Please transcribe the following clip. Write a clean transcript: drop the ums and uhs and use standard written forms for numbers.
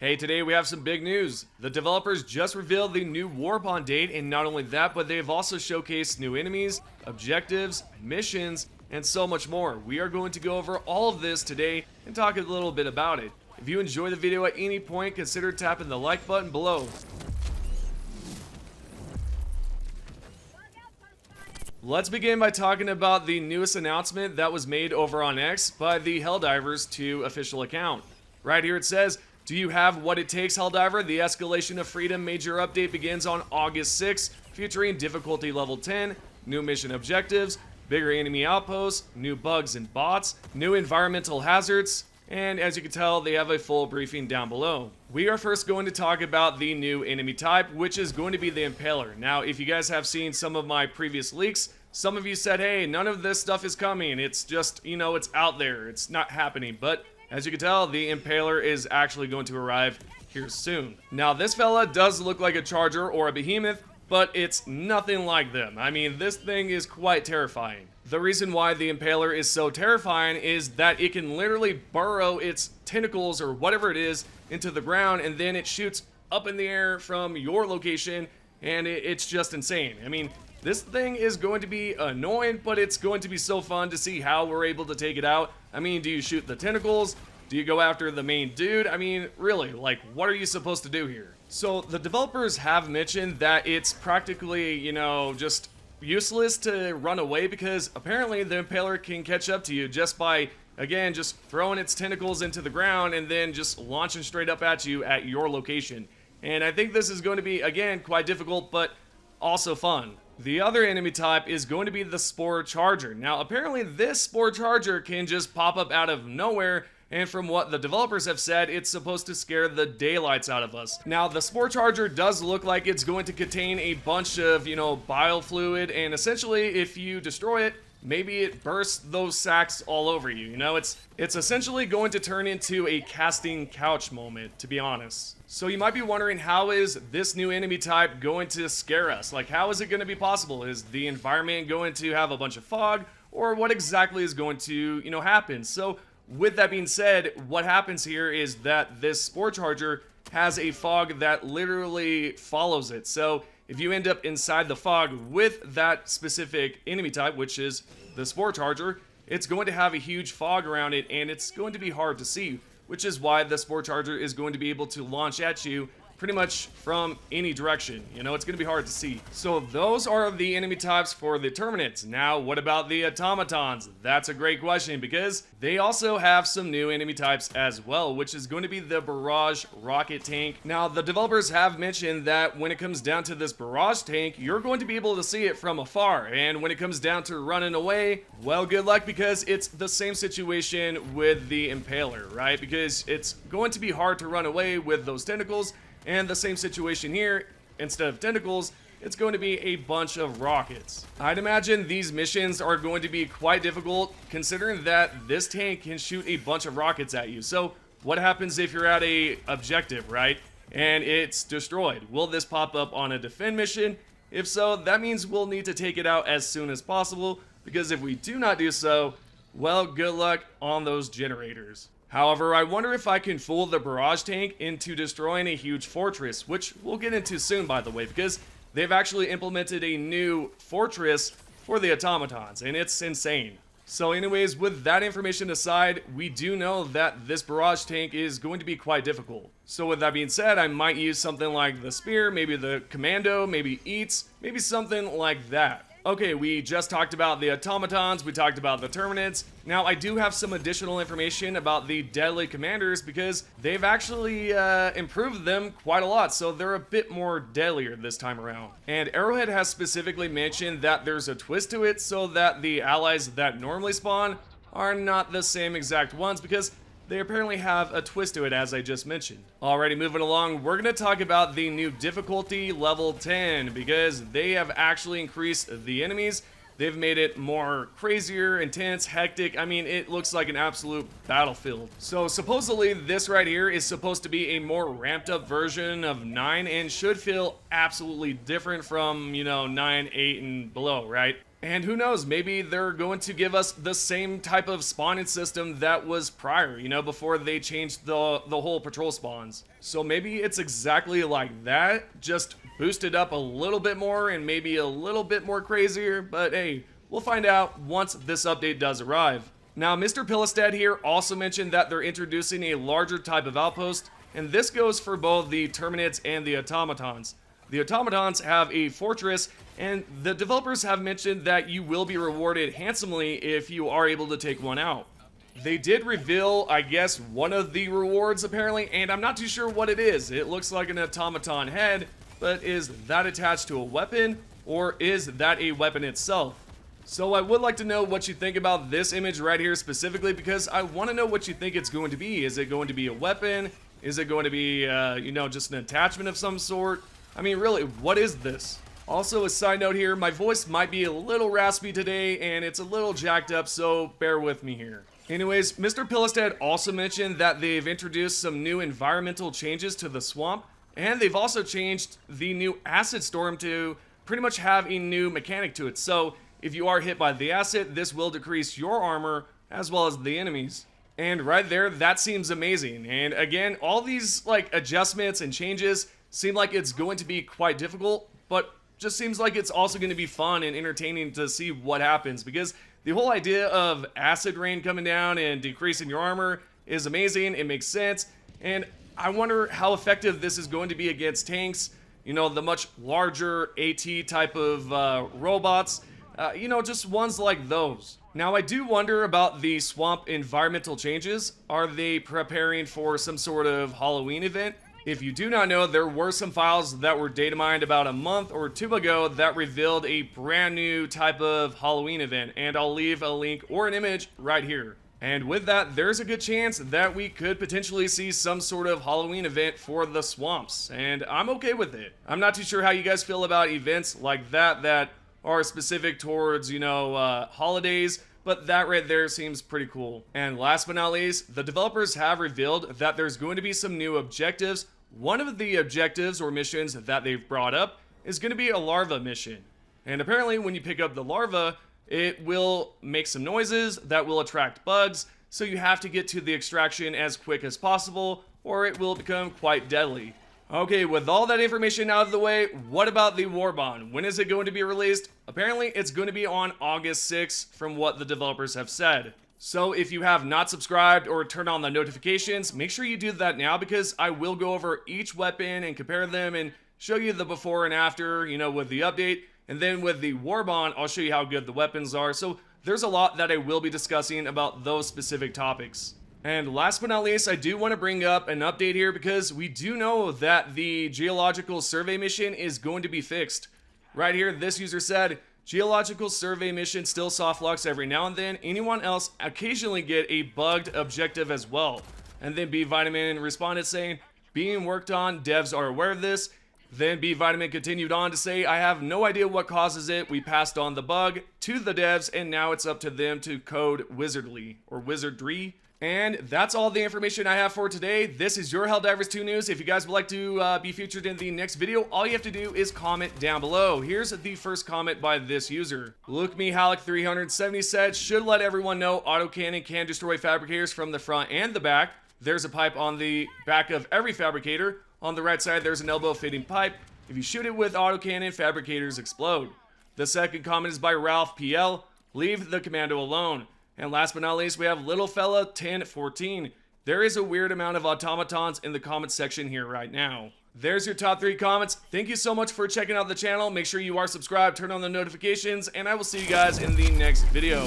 Hey, today we have some big news. The developers just revealed the new Warbond date, and not only that, but they've also showcased new enemies, objectives, missions, and so much more. We are going to go over all of this today and talk a little bit about it. If you enjoy the video at any point, consider tapping the like button below. Let's begin by talking about the newest announcement that was made over on X by the Helldivers 2 official account. Right here it says, "Do you have what it takes, Helldiver? The Escalation of Freedom major update begins on August 6th, featuring difficulty level 10, new mission objectives, bigger enemy outposts, new bugs and bots, new environmental hazards," and as you can tell, they have a full briefing down below. We are first going to talk about the new enemy type, which is going to be the Impaler. Now, if you guys have seen some of my previous leaks, some of you said, hey, none of this stuff is coming. It's just, it's out there. It's not happening. But as you can tell, the Impaler is actually going to arrive here soon. Now, this fella does look like a Charger or a Behemoth, but it's nothing like them. I mean, this thing is quite terrifying. The reason why the Impaler is so terrifying is that it can literally burrow its tentacles or whatever it is into the ground, and then it shoots up in the air from your location, and it's just insane. I mean, this thing is going to be annoying, but it's going to be so fun to see how we're able to take it out. I mean, do you shoot the tentacles? Do you go after the main dude? I mean, really, like, what are you supposed to do here? So, the developers have mentioned that it's practically, just useless to run away because apparently the Impaler can catch up to you just by, again, just throwing its tentacles into the ground and then just launching straight up at you at your location. And I think this is going to be, again, quite difficult, but also fun. The other enemy type is going to be the Spore Charger. Now, apparently this Spore Charger can just pop up out of nowhere, and from what the developers have said, it's supposed to scare the daylights out of us. Now, the Spore Charger does look like it's going to contain a bunch of, bile fluid, and essentially, if you destroy it, maybe it bursts those sacks all over you. It's essentially going to turn into a casting couch moment, to be honest. So you might be wondering, how is this new enemy type going to scare us? Like, how is it going to be possible? Is the environment going to have a bunch of fog? Or what exactly is going to, happen? So with that being said, what happens here is that this Spore Charger has a fog that literally follows it. So if you end up inside the fog with that specific enemy type, which is the Spore Charger, it's going to have a huge fog around it, and it's going to be hard to see, which is why the Spore Charger is going to be able to launch at you pretty much from any direction. It's going to be hard to see. So those are the enemy types for the Terminids. Now, what about the Automatons? That's a great question because they also have some new enemy types as well, which is going to be the Barrage Rocket Tank. Now, the developers have mentioned that when it comes down to this Barrage Tank, you're going to be able to see it from afar. And when it comes down to running away, well, good luck, because it's the same situation with the Impaler, right? Because it's going to be hard to run away with those tentacles. And the same situation here, instead of tentacles, it's going to be a bunch of rockets. I'd imagine these missions are going to be quite difficult, considering that this tank can shoot a bunch of rockets at you. So what happens if you're at a objective, right? And it's destroyed? Will this pop up on a defend mission? If so, that means we'll need to take it out as soon as possible, because if we do not do so, well, good luck on those generators. However, I wonder if I can fool the Barrage Tank into destroying a huge fortress, which we'll get into soon, by the way, because they've actually implemented a new fortress for the Automatons, and it's insane. So anyways, with that information aside, we do know that this Barrage Tank is going to be quite difficult. So with that being said, I might use something like the Spear, maybe the Commando, maybe Eats, maybe something like that. Okay, we just talked about the Automatons, we talked about the Terminids. Now, I do have some additional information about the Deadly Commanders because they've actually improved them quite a lot, so they're a bit more deadlier this time around. And Arrowhead has specifically mentioned that there's a twist to it so that the allies that normally spawn are not the same exact ones, because they apparently have a twist to it, as I just mentioned. Alrighty, moving along, we're going to talk about the new difficulty level 10, because they have actually increased the enemies. They've made it more crazier, intense, hectic. I mean, it looks like an absolute battlefield. So supposedly this right here is supposed to be a more ramped up version of 9 and should feel absolutely different from, 9, 8, and below, right? And who knows, maybe they're going to give us the same type of spawning system that was prior, you know, before they changed the whole patrol spawns. So maybe it's exactly like that, just boosted up a little bit more and maybe a little bit more crazier, but hey, we'll find out once this update does arrive. Now, Mr. Pillistad here also mentioned that they're introducing a larger type of outpost, and this goes for both the Terminids and the Automatons. The Automatons have a fortress, and the developers have mentioned that you will be rewarded handsomely if you are able to take one out. They did reveal, I guess, one of the rewards apparently, and I'm not too sure what it is. It looks like an automaton head, but is that attached to a weapon, or is that a weapon itself? So I would like to know what you think about this image right here specifically, because I want to know what you think it's going to be. Is it going to be a weapon? Is it going to be, you know, just an attachment of some sort? I mean, really, what is this? Also, a side note here, my voice might be a little raspy today, and it's a little jacked up, so bear with me here. Anyways, Mr. Pillistad also mentioned that they've introduced some new environmental changes to the swamp, and they've also changed the new acid storm to pretty much have a new mechanic to it. So, if you are hit by the acid, this will decrease your armor as well as the enemies. And right there, that seems amazing. And again, all these like adjustments and changes seem like it's going to be quite difficult, but just seems like it's also going to be fun and entertaining to see what happens, because the whole idea of acid rain coming down and decreasing your armor is amazing. It makes sense, and I wonder how effective this is going to be against tanks, you know, the much larger AT type of robots, you know, just ones like those. Now, I do wonder about the swamp environmental changes. Are they preparing for some sort of Halloween event? If you do not know, there were some files that were data mined about a month or two ago that revealed a brand new type of Halloween event, and I'll leave a link or an image right here. And with that, there's a good chance that we could potentially see some sort of Halloween event for the swamps, and I'm okay with it. I'm not too sure how you guys feel about events like that are specific towards, you know, holidays, but that right there seems pretty cool. And last but not least, the developers have revealed that there's going to be some new objectives. One of the objectives or missions that they've brought up is going to be a larva mission. And apparently when you pick up the larva, it will make some noises that will attract bugs, so you have to get to the extraction as quick as possible, or it will become quite deadly. Okay, with all that information out of the way, what about the Warbond? When is it going to be released? Apparently, it's going to be on August 6th from what the developers have said. So if you have not subscribed or turned on the notifications, make sure you do that now, because I will go over each weapon and compare them and show you the before and after, you know, with the update. And then with the Warbond, I'll show you how good the weapons are. So there's a lot that I will be discussing about those specific topics. And last but not least, I do want to bring up an update here, because we do know that the geological survey mission is going to be fixed. Right here, this user said, geological survey mission still softlocks every now and then. Anyone else occasionally get a bugged objective as well. And then B Vitamin responded saying, being worked on, devs are aware of this. Then B Vitamin continued on to say, I have no idea what causes it. We passed on the bug to the devs, and now it's up to them to code wizardry. And that's all the information I have for today. This is your Helldivers 2 News. If you guys would like to be featured in the next video, all you have to do is comment down below. Here's the first comment by this user. LukeMeHalleck370 said, should let everyone know autocannon can destroy fabricators from the front and the back. There's a pipe on the back of every fabricator. On the right side, there's an elbow fitting pipe. If you shoot it with autocannon, fabricators explode. The second comment is by Ralph PL. Leave the commando alone. And last but not least, we have Little Fella 1014. There is a weird amount of automatons in the comment section here right now. There's your top 3 comments. Thank you so much for checking out the channel. Make sure you are subscribed, turn on the notifications, and I will see you guys in the next video.